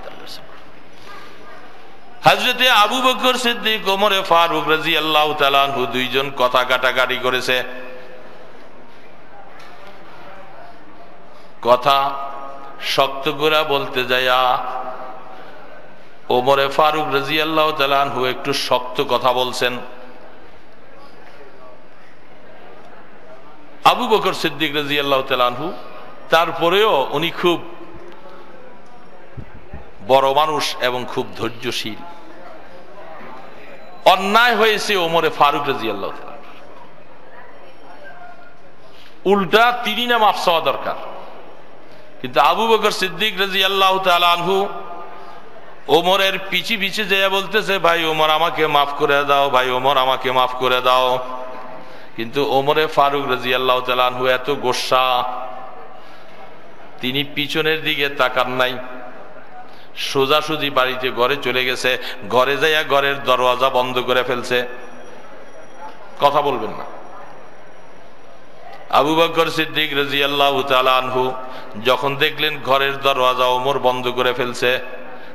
হযরতে আবু বকর সিদ্দিক, ওমরে ফারুক রাদিয়াল্লাহু তাআলা আনহু দুইজন কথা কাটাকাটি করেছে। কথা শক্ত করে বলতে যায়া ওমরে ফারুক রাদিয়াল্লাহু তাআলা আনহু একটু শক্ত কথা বলছেন। আবু বকর সিদ্দিক রাদিয়াল্লাহু তাআলা আনহু তারপরেও উনি খুব বড় মানুষ এবং খুব ধৈর্যশীল। অন্যায় হয়েছে ওমরে ফারুক রাদিয়াল্লাহু তাআলা, উল্টা তিনি না মাফ চাওয়া দরকার। কিন্তু আবু বকর সিদ্দিক রাদিয়াল্লাহু তাআলা আনহু ওমরের পিছে পিছে যেয়ে বলতেছে, ভাই ওমর আমাকে মাফ করে দাও, ভাই ওমর আমাকে মাফ করে দাও। কিন্তু ওমরে ফারুক রাদিয়াল্লাহু তাআলা আনহু এত গোসা, তিনি পিছনের দিকে তাকান নাই, সোজাসুজি বাড়িতে ঘরে চলে গেছে। ঘরে যাইয়া ঘরের দরওয়াজা বন্ধ করে ফেলছে, কথা বলবেন না। আবু বকর সিদ্দিক রাদিয়াল্লাহু তাআলা আনহু যখন দেখলেন ঘরের দরওয়াজা ওমর বন্ধ করে ফেলছে,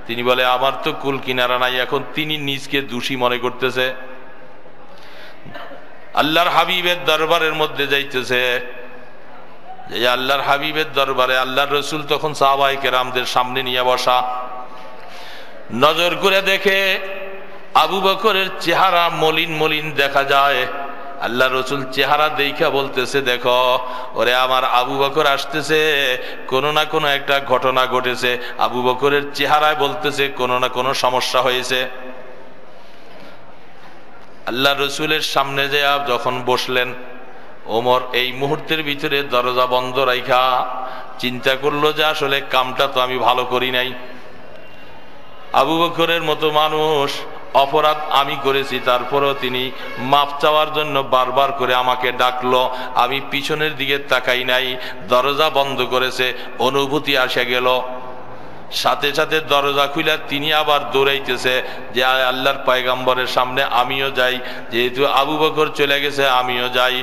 তিনি বলে আমার তো কুল কিনারা নাই। এখন তিনি নিজকে দোষী মনে করতেছে, আল্লাহর হাবিবের দরবারের মধ্যে যাইতেছে। যে আল্লাহর হাবিবের দরবারে আল্লাহর রসুল তখন সাহাবায়ে কেরামদের সামনে নিয়ে বসা। নজর করে দেখে আবু বকরের চেহারা মলিন মলিন দেখা যায়। আল্লাহ রসুল চেহারা দেখা বলতেছে, দেখো ওরে আমার আবু বকর আসতেছে, কোনো না কোনো একটা ঘটনা ঘটেছে। আবু বকরের চেহারায় বলতেছে কোনো না কোনো সমস্যা হয়েছে। আল্লাহ রসুলের সামনে যে যখন বসলেন, ওমর এই মুহূর্তের ভিতরে দরজা বন্ধ রাইখা চিন্তা করলো যে আসলে কামটা তো আমি ভালো করি নাই। আবু বকরের মতো মানুষ, অপরাধ আমি করেছি, তারপরেও তিনি মাফ চাওয়ার জন্য বারবার করে আমাকে ডাকলো। আমি পিছনের দিকে তাকাই নাই, দরজা বন্ধ করেছে, অনুভূতি আসে গেল। সাথে সাথে দরজা খুলে তিনি আবার দৌড়াইতেছে যে আল্লাহর পয়গম্বরের সামনে আমিও যাই, যেহেতু আবু বকর চলে গেছে আমিও যাই।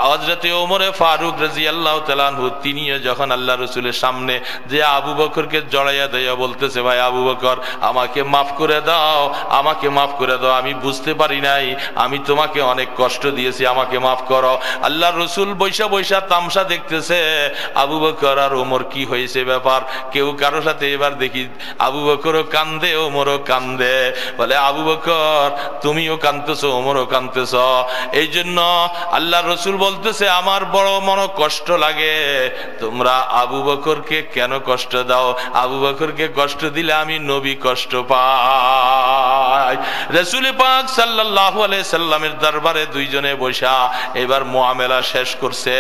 হযরতে ওমরে ফারুক রাদিয়াল্লাহু তাআলা আনহু তিনিও যখন আল্লাহ রসুলের সামনে যে আবু বকরকে জড়াইয়া দেয়া বলতেছে, ভাই আবু বকর আমাকে মাফ করে দাও, আমাকে মাফ করে দাও, আমি বুঝতে পারি নাই, আমি তোমাকে অনেক কষ্ট দিয়েছি, আমাকে মাফ করো। আল্লাহ রসুল বৈশা বৈশা তামসা দেখতেছে, আবু বকর আর ওমর কি হয়েছে ব্যাপার। কেউ কারো সাথে এবার দেখি আবু বকরও কান্দে, ওমরও কান্দে। বলে আবু বকর তুমিও কান্দতেছো, ওমরও কান্দতেছ। এই জন্য আল্লাহ রসুল বলতেছে আমার বড় মনে কষ্ট লাগে, তোমরা আবু বকরকে কেন কষ্ট দাও? আবু বকরকে কষ্ট দিলে আমি নবী কষ্ট পাই। রাসূল পাক সাল্লাল্লাহু আলাইহি সাল্লামের দরবারে দুইজনে বসা এবার মুআমেলা শেষ করছে।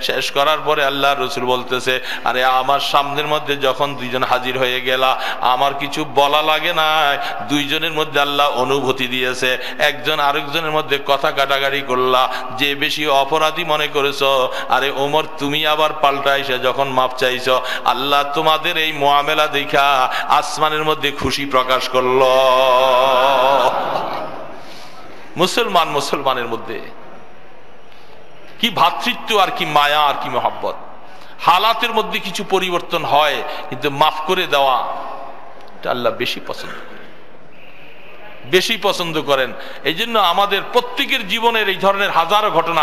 শেষ করার পরে আল্লাহ রসুল বলতেছে, আরে আমার সামনের মধ্যে যখন দুইজন হাজির হয়ে গেল, আমার কিছু বলা লাগে না, দুইজনের মধ্যে আল্লাহ অনুভূতি দিয়েছে। একজন আরেকজনের মধ্যে কথা কাটাকাটি করলা, যে বেশি অপরাধী মনে করেছো, আরে ওমর তুমি আবার পাল্টা এসে যখন মাপ চাইছো, আল্লাহ তোমাদের এই মুআমেলা দেখা আসমানের মধ্যে খুশি প্রকাশ করলো। মুসলমানের মধ্যে কি ভ্রাতৃত্ব আর কি মায়া আর কি মহব্বত। হালাতের মধ্যে কিছু পরিবর্তন হয়, কিন্তু মাফ করে দেওয়া এটা আল্লাহ বেশি পছন্দ করেন। এই জন্য আমাদের প্রত্যেকের জীবনের এই ধরনের হাজারো ঘটনা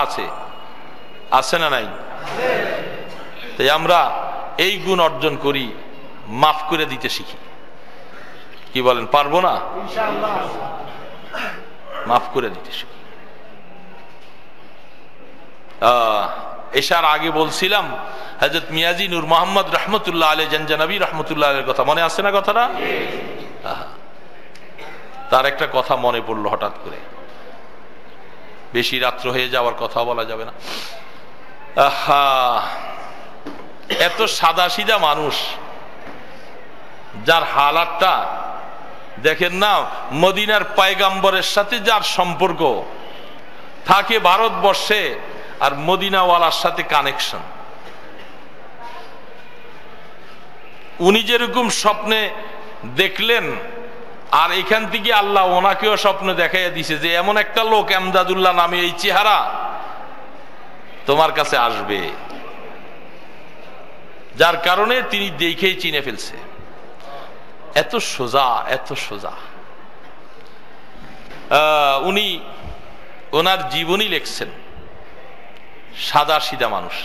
আছে না নাই? তাই আমরা এই গুণ অর্জন করি, মাফ করে দিতে শিখি। কি বলেন, পারবো না? মাফ করে দিতে শিখি। এশার আগে বলছিলাম হযরত মিয়াজি নূর মোহাম্মদ রহমতুল্লাহ আলাইহি জানজানবী রহমতুল্লাহ আলাইহির কথা মনে আছে না? কথাটা তার একটা কথা মনে পড়লো হঠাৎ করে। বেশি রাত্র হয়ে যাওয়ার কথা বলা যাবে না। এত সাদা সিধা মানুষ, যার হালাতটা দেখেন না, মদিনার পয়গাম্বরের সাথে যার সম্পর্ক থাকে ভারতবর্ষে, আর মদিনাওয়ালার সাথে কানেকশন। উনি যেরকম স্বপ্নে দেখলেন, আর এখান থেকে আল্লাহ ওনাকেও স্বপ্ন দেখাইয়া দিছে যে এমন একটা লোক এমদাদুল্লাহ নামে এই চেহারা তোমার কাছে আসবে, যার কারণে তিনি দেখেই চিনে ফেলছে। এত সোজা, এত সোজা। উনি ওনার জীবনী লিখছেন। সাদা সিধা মানুষ,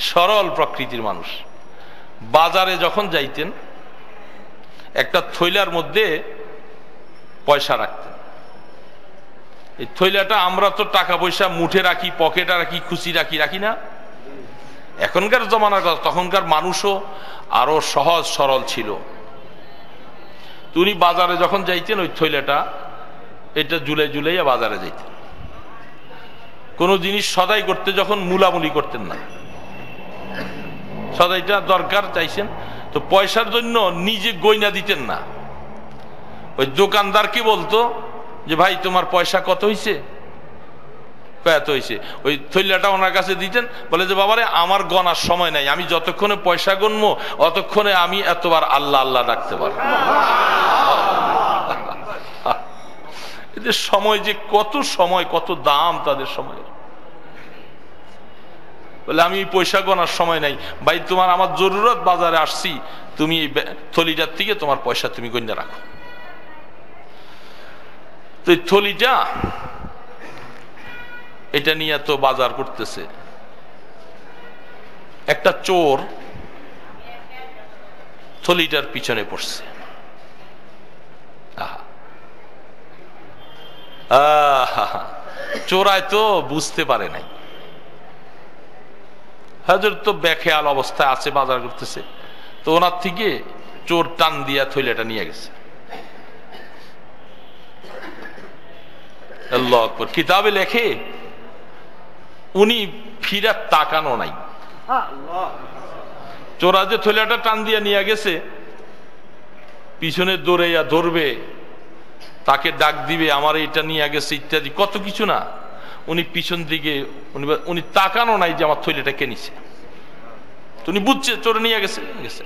সরল প্রকৃতির মানুষ। বাজারে যখন যাইতেন একটা থৈলার মধ্যে পয়সা রাখতেন। এই থৈলাটা আমরা তো টাকা পয়সা মুঠে রাখি, পকেটে রাখি, খুশি রাখি না? এখনকার জমানার কথা, তখনকার মানুষও আরো সহজ সরল ছিল। উনি বাজারে যখন যাইতেন ওই থৈলাটা এটা ঝুলাইয়া বাজারে যাইতেন। কোন জিনিস সদাই করতে যখন মুলামুলি করতেন না, সদাইটা দরকার চাইছেন তো পয়সার জন্য নিজে গয়না দিতেন না। ওই দোকানদারকে বলতো যে ভাই তোমার পয়সা কত হইছে? কত হইছে? ওই থৈলাটা ওনার কাছে দিতেন, বলে যে বাবারে আমার গনার সময় নাই, আমি যতক্ষণে পয়সা গণবো অতক্ষণে আমি এতবার আল্লাহ আল্লাহ ডাকতে পারবো। এদের সময় যে কত সময়, কত দাম তাদের সময়ের। বলে আমি পয়সা গনার সময় নাই ভাই, তোমার আমার জরুরত, বাজারে আসছি, তুমি এই থলিটার থেকে তোমার পয়সা তুমি গণ্য রাখো। তো এই থলিটা এটা নিয়ে তো বাজার করতেছে। একটা চোর থলিটার পিছনে পড়ছে। চোরাই তো বুঝতে পারে নাই, হাজর তো বেখেয়াল অবস্থায় আছে, বাজার করতেছে। তো ওনার থেকে চোর টান দিয়া থইলাটা নিয়ে গেছে। আল্লাহু আকবার। কিতাবে লেখে উনি ফিরা তাকানো নাই। চোরা যে থইলাটা টান দিয়া নিয়ে গেছে, পিছনে দৌড়াইয়া ধরবে, তাকে ডাক দিবে আমার এটা নিয়ে গেছে ইত্যাদি কত কিছু না। উনি পিছন দিকে উনি তাকানো নাই যে আমার থৈলিটা কে নিছে। উনি বুঝছে চোরে নিয়ে গেছে।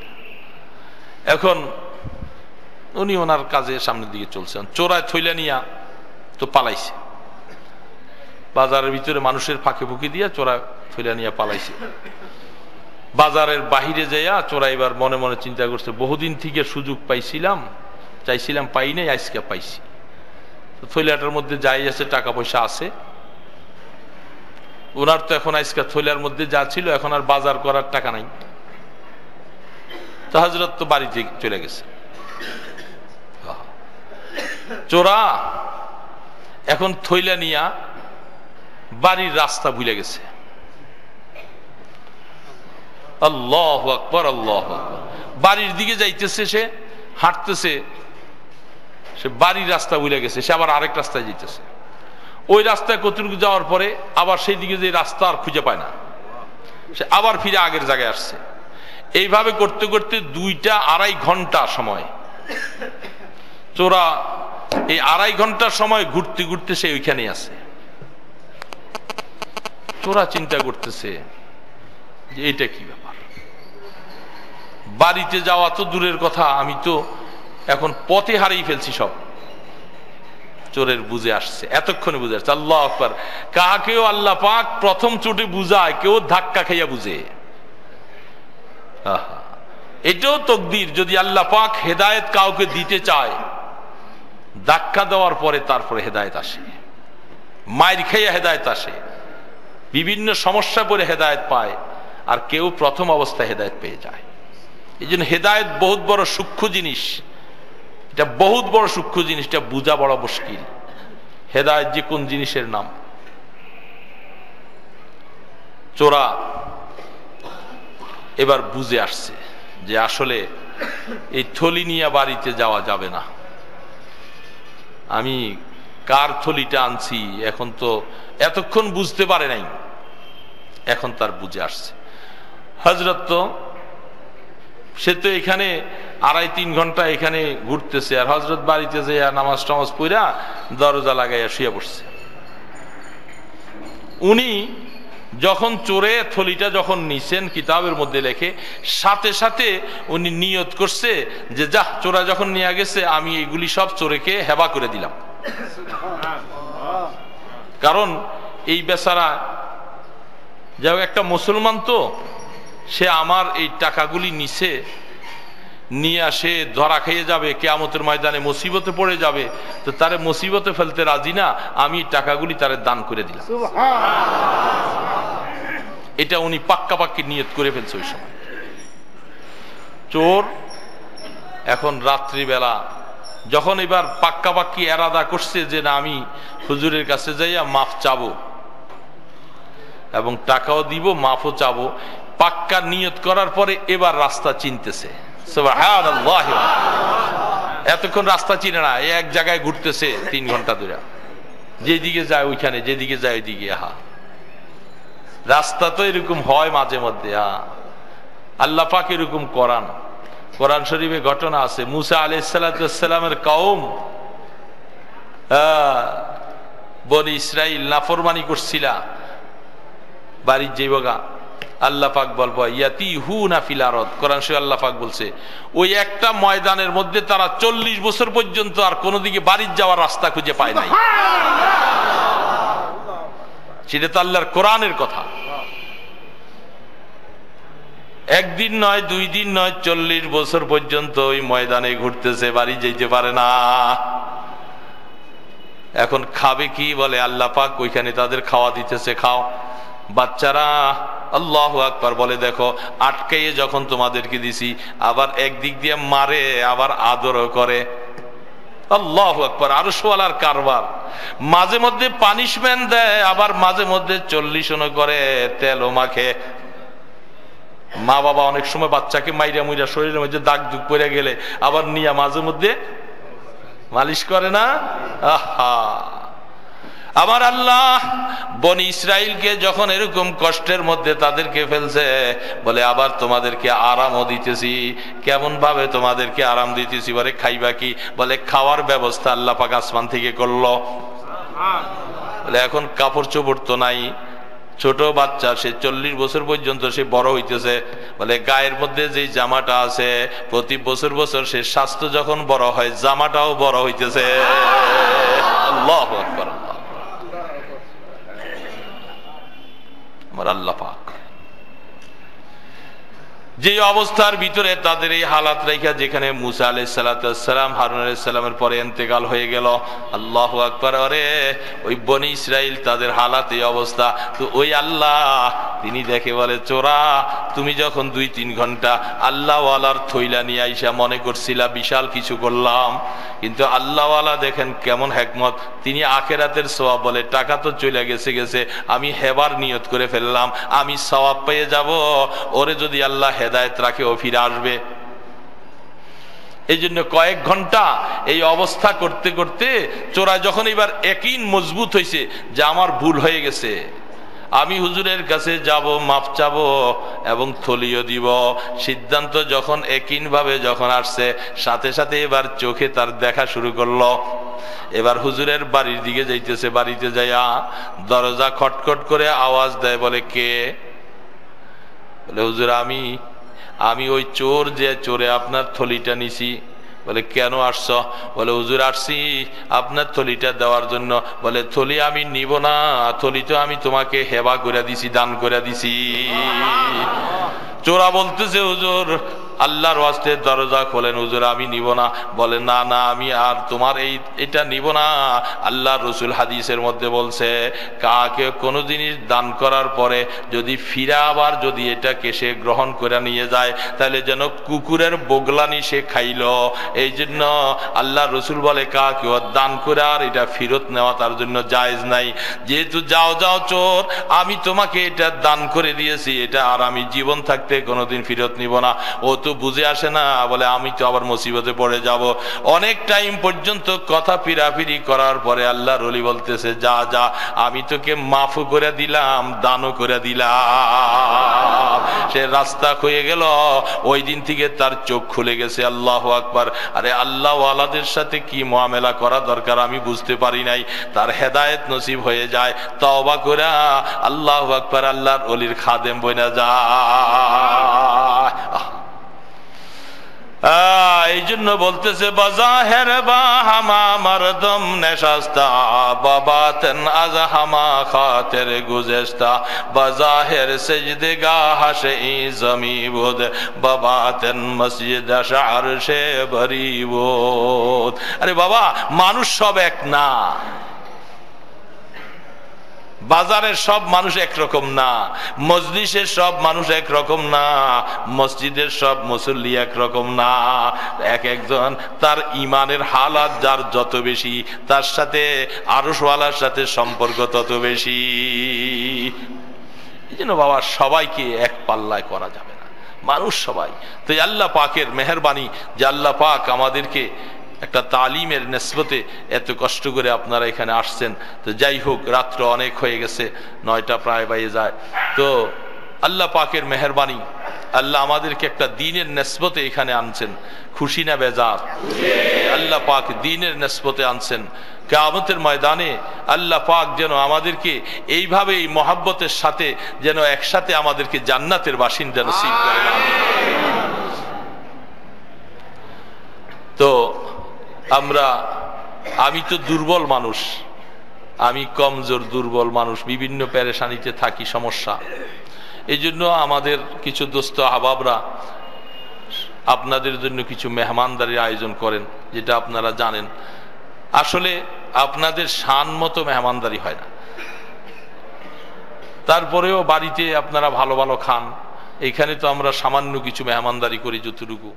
এখন উনি ওনার কাজে সামনের দিকে চলছেন। চোরায় থৈলা নিয়া তো পালাইছে, বাজারের ভিতরে মানুষের ফাঁকে ফুঁকি দিয়া চোরা থৈলা নিয়ে পালাইছে। বাজারের বাহিরে যাইয়া চোরা এবার মনে মনে চিন্তা করছে, বহুদিন থেকে সুযোগ চাইছিলাম পাই নাই, আজকে পাইছি। থৈলাটার মধ্যে যাই আছে, টাকা পয়সা আছে। ওনার তো এখন আজকে থৈলার মধ্যে যা ছিল, এখন আর বাজার করার টাকা নাই। তো হযরত তো বাড়িতে চলে গেছে। চোরা এখন থৈলা নিয়া বাড়ির রাস্তা ভুলে গেছে। আল্লাহু আকবার, আল্লাহু আকবার। বাড়ির দিকে যাইতেছে, সে হাঁটতেছে, সে বাড়ির রাস্তা ভুলে গেছে। সে আবার আরেক রাস্তায় যেতেছে। ওই রাস্তায় কতটুকু যাওয়ার পরে আবার সেই দিকে যে রাস্তা আর খুঁজে পায় না, সে আবার ফিরে আগের জায়গায় আসছে। এইভাবে করতে করতে 2-2.5 ঘন্টা সময়, চোরা এই 2.5 ঘন্টার সময় ঘুরতে ঘুরতে সে ওইখানেই আছে। চোরা চিন্তা করতেছে যে এটা কি ব্যাপার, বাড়িতে যাওয়া তো দূরের কথা, আমি তো এখন পথে হারিয়ে ফেলছি সব। চোরের বুঝে আসছে, এতক্ষণে বুঝে আসছে। আল্লাহ আকবার। কাকেও আল্লাহ পাক প্রথম চোটে বুঝায়, কেউ ধাক্কা খাইয়া বুঝে। এটাও তকদির, যদি আল্লাহ পাক হেদায়েত কাউকে দিতে চায়, ধাক্কা দেওয়ার পরে তারপরে হেদায়েত আসে, মায়ের খাইয়া হেদায়েত আসে, বিভিন্ন সমস্যা পরে হেদায়েত পায়, আর কেউ প্রথম অবস্থায় হেদায়েত পেয়ে যায়। এই জন্য হেদায়েত বহুত বড় সূক্ষ্ম জিনিস, এটা বহুত বড় সূক্ষ্ম জিনিস, এটা বুঝা বড় মুশকিল। হেদায়েত যে কোন জিনিসের নাম। চোরা এবার বুঝে আসছে যে আসলে এই থলি নিয়ে বাড়িতে যাওয়া যাবে না, আমি কার থলিটা আনছি, এখন তো এতক্ষণ বুঝতে পারে নাই, এখন তার বুঝে আসছে। হযরত তো সে তো এখানে 2.5-3 ঘন্টা এখানে ঘুরতেছে, আর হযরত বাড়িতে যে নামাজ টামাজ পড়া দরজা লাগাইয়া শুয়ে পড়ছে। উনি যখন চোরে থলিটা যখন নিছেন, কিতাবের মধ্যে লেখে সাথে সাথে উনি নিয়ত করছে যে যা, চোরা যখন নিয়ে গেছে আমি এগুলি সব চোরেকে হেবা করে দিলাম। কারণ এই বেচারা যাও একটা মুসলমান, তো সে আমার এই টাকাগুলি নিছে, নিয়ে আসে ধরা খেয়ে যাবে, কিয়ামতের ময়দানে মুসিবতে পড়ে যাবে, তো তারে মুসিবতে ফেলতে রাজি না, আমি টাকাগুলি তারে দান করে দিলাম। এটা উনি পাক্কাপাক্কি নিয়ত করে ফেলছে ওই সময়। চোর এখন রাত্রিবেলা যখন এবার পাক্কাপাক্কি এরাদা করছে যে না, আমি হুজুরের কাছে যাইয়া মাফ চাবো এবং টাকাও দিব, মাফও চাবো, পাক্কা নিয়ত করার পরে এবার রাস্তা চিনতেছে। সুবহানাল্লাহ। এতক্ষণ রাস্তা চিনে না, এক জায়গায় ঘুরতেছে 3 ঘন্টা ধরে, যেদিকে যায় ওইখানে, যেদিকে যায় ওইদিকে। রাস্তা তো এরকম হয় মাঝে মধ্যে। আল্লাহ পাক এরকম কোরআন শরীফে ঘটনা আছে, মুসা আলাইহিস সালামের কওম বনি ইসরাইল নাফরমানি করছিল, বাড়ির যাইবগা আল্লাহ পাক বলবো ইয়াতিহুনা ফিল আরদ। কোরআন শরীফে আল্লাহ পাক বলছে ওই একটা ময়দানের মধ্যে তারা 40 বছর পর্যন্ত আর কোন দিকে বাড়ির যাওয়ার রাস্তা খুঁজে পায় নাই। সেটা তো আল্লাহর কোরআনের কথা। একদিন নয়, 2 দিন নয়, 40 বছর পর্যন্ত ওই ময়দানে ঘুরতেছে, বাড়ি যেতে পারে না। এখন খাবে কি? বলে আল্লাহ পাক ওইখানে তাদের খাওয়া দিতেছে, খাও। বাচ্চারা আল্লাহু আকবার বলে, দেখো আটকাইয়ে যখন তোমাদেরকে দিছি, আবার একদিক দিয়ে মারে, আবার আদরও করে। আল্লাহু আকবার। আরো সোয়ালার কারবার। মাঝে মধ্যে পানিশমেন্ট দেয়, আবার মাঝে মধ্যে 40 করে, তেলও মাখে। মা বাবা অনেক সময় বাচ্চাকে মাইরা মুইরা শরীরের মধ্যে দাগ দুগ পড়ে গেলে আবার নিয়ে মাঝে মধ্যে মালিশ করে না? আহা, আমার আল্লাহ বনি ইসরাইলকে যখন এরকম কষ্টের মধ্যে তাদেরকে ফেলছে, বলে আবার তোমাদেরকে আরামও দিতেছি। কেমন ভাবে তোমাদেরকে আরাম দিতেছি? বলে খাইবা কি? বলে খাওয়ার ব্যবস্থা আল্লাহ পাক আসমান থেকে করলো। বলে এখন কাপড় চোপড় তো নাই, ছোট বাচ্চা, সে 40 বছর পর্যন্ত সে বড় হইতেছে। বলে গায়ের মধ্যে যে জামাটা আছে, প্রতি বছর বছর সে স্বাস্থ্য যখন বড় হয়, জামাটাও বড় হইতেছে। আল্লাহু আকবার। আমার আল্লাহ পাক যে অবস্থার ভিতরে তাদের এই হালাত রেখা, যেখানে মুসা আলাইহিস সালাম হারুন আলাইহিস সালামের পরে ইন্তেকাল হয়ে গেল। আল্লাহু আকবার। আরে ওই বনি ইসরাইল তাদের হালাত এই অবস্থা, তো ওই আল্লাহ তিনি দেখে বলে, চোরা তুমি যখন 2-3 ঘন্টা আল্লাহওয়ালার থইলা নিয়ে আইসা মনে করছিলা বিশাল কিছু করলাম, কিন্তু আল্লাহওয়ালা দেখেন কেমন হিকমত, তিনি আখিরাতের সওয়াব, বলে টাকা তো চলে গেছে, আমি হেবার নিয়ত করে ফেললাম, আমি সওয়াব পেয়ে যাব। ওরে যদি আল্লাহ হেদায়েত রাখে, ও ফিরে আসবে। এই জন্য কয়েক ঘন্টা এই অবস্থা করতে করতে চোরা যখন এবার ইয়াকিন মজবুত হয়েছে যে আমার ভুল হয়ে গেছে, আমি হুজুরের কাছে যাব, মাপ চাবো এবং থলিও দিব, সিদ্ধান্ত যখন ইয়াকিন ভাবে যখন আসছে, সাথে সাথে এবার চোখে তার দেখা শুরু করলো। এবার হুজুরের বাড়ির দিকে যাইতেছে, বাড়িতে যাইয়া দরজা খটখট করে আওয়াজ দেয়, বলে কে? বলে হুজুর আমি ওই চোর, যে চোরে আপনার থলিটা নিছি। বলে কেন আসছ? বলে হুজুর আসছি আপনার থলিটা দেওয়ার জন্য। বলে থলি আমি নিব না, থলি তো আমি তোমাকে হেবা করে দিছি, দান করে দিছি। চোরা বলতেছে হুজুর আল্লাহর ওয়াস্তে দরজা খোলেন, হুজুর আমি নিব না। বলে না না, আমি আর তোমার এটা নিব না। আল্লাহ রসুল হাদিসের মধ্যে বলছে কাকে কোনো জিনিস দান করার পরে যদি ফিরা আবার যদি এটাকে সে গ্রহণ করে নিয়ে যায় তাহলে যেন কুকুরের বগলানি সে খাইল। এই জন্য আল্লাহ রসুল বলে কাকে দান করে আর এটা ফেরত নেওয়া তার জন্য জায়েজ নাই। যেহেতু যাও যাও চোর, আমি তোমাকে এটা দান করে দিয়েছি, এটা আর আমি জীবন থাকতে কোনোদিন ফেরত নিব না। ও তো বুঝে আসে না, বলে আমি তো আবার মুসিবতে পড়ে যাব। অনেক টাইম পর্যন্ত কথা ফিরাফিরি করার পরে আল্লাহর ওলি বলতেছে যা যা, আমি তোকে মাফ করে দিলাম, দানও করে দিলাম। সে রাস্তা হয়ে গেল। ওই দিন থেকে তার চোখ খুলে গেছে। আল্লাহু আকবার। আরে আল্লাহ ওয়ালাদের সাথে কি মুআমেলা করা দরকার আমি বুঝতে পারি নাই। তার হেদায়েত নসিব হয়ে যায়, তওবা করে আল্লাহু আকবার আল্লাহর ওলির খাদেম বইনা যায়। এই জন্য বলতেছে বাজাহের বা হামা মরদম নেশাস্তা বাবাতেন আজ হামা খাতের গুজেস্তা বাজাহের সেজদেগা হাসে ই জমি বোধ বাবাতেন মসজিদ শার সে ভরি বোধ। আরে বাবা, মানুষ সব এক না, বাজারের সব মানুষ একরকম না, মজলিসের সব মানুষ একরকম না, মসজিদের সব মুসল্লি একরকম না। এক একজন তার ইমানের হালাত যার যত বেশি, তার সাথে আরশওয়ালার সাথে সম্পর্ক তত বেশি। এই জন্য বাবা সবাইকে এক পাল্লায় করা যাবে না, মানুষ সবাই। তো আল্লাহ পাকের মেহেরবানি যে আল্লাহ পাক আমাদেরকে একটা তালিমের নিসবতে এত কষ্ট করে আপনারা এখানে আসছেন। তো যাই হোক, রাত্র অনেক হয়ে গেছে, 9টা প্রায় বাজে যায়। তো আল্লাহ পাকের মেহেরবানি, আল্লাহ আমাদেরকে একটা দ্বীনের নিসবতে এখানে আনছেন। খুশি না বেজার? আল্লাহ পাক দ্বীনের নিসবতে আনছেন। কিয়ামতের ময়দানে আল্লাহ পাক যেন আমাদেরকে এইভাবে এই মহাব্বতের সাথে যেন একসাথে আমাদেরকে জান্নাতের বাসিন্দা নসিব করেন। তো আমি তো দুর্বল মানুষ, আমি কমজোর দুর্বল মানুষ, বিভিন্ন পেরেশানিতে থাকি, সমস্যা। এই জন্য আমাদের কিছু দোস্ত আহবাবরা আপনাদের জন্য কিছু মেহমানদারির আয়োজন করেন, যেটা আপনারা জানেন। আসলে আপনাদের শান মতো মেহমানদারি হয় না, তারপরেও বাড়িতে আপনারা ভালো ভালো খান। এখানে তো আমরা সামান্য কিছু মেহমানদারি করি যতটুকু।